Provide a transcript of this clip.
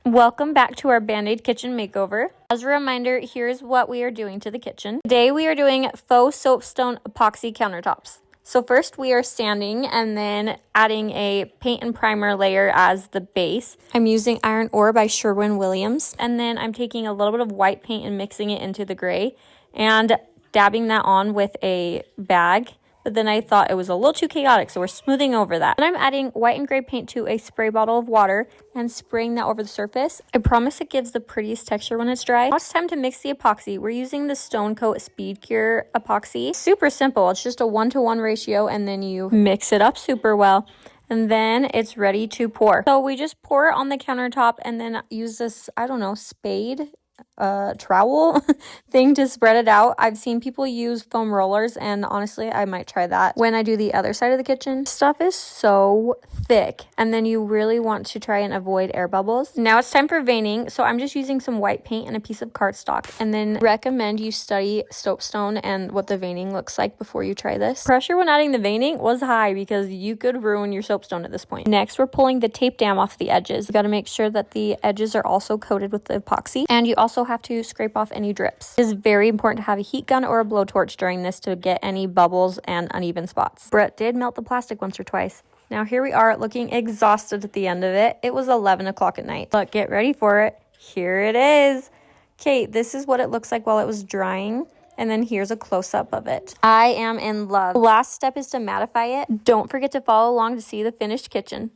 Welcome back to our Band-Aid kitchen makeover. As a reminder, here's what we are doing to the kitchen. Today we are doing faux soapstone epoxy countertops. So first we are sanding and then adding a paint and primer layer as the base. I'm using Iron Ore by Sherwin-Williams. And then I'm taking a little bit of white paint and mixing it into the gray and dabbing that on with a bag. But then I thought it was a little too chaotic, so we're smoothing over that. Then I'm adding white and gray paint to a spray bottle of water and spraying that over the surface. I promise it gives the prettiest texture when it's dry. Now it's time to mix the epoxy. We're using the Stone Coat Speed Cure epoxy. Super simple. It's just a 1-to-1 ratio, and then you mix it up super well. And then it's ready to pour. So we just pour it on the countertop and then use this, I don't know, spade trowel thing to spread it out. I've seen people use foam rollers, and honestly I might try that when I do the other side of the kitchen. Stuff is so thick, and then you really want to try and avoid air bubbles. Now it's time for veining, so I'm just using some white paint and a piece of cardstock, and then recommend you study soapstone and what the veining looks like before you try this. Pressure when adding the veining was high because you could ruin your soapstone at this point. Next, we're pulling the tape dam off the edges. You got to make sure that the edges are also coated with the epoxy, and you also have to scrape off any drips. It is very important to have a heat gun or a blowtorch during this to get any bubbles and uneven spots. Brett did melt the plastic once or twice. Now here we are looking exhausted at the end of it. It was 11 o'clock at night. But get ready for it. Here it is. Okay, this is what it looks like while it was drying. And then here's a close-up of it. I am in love. The last step is to mattify it. Don't forget to follow along to see the finished kitchen.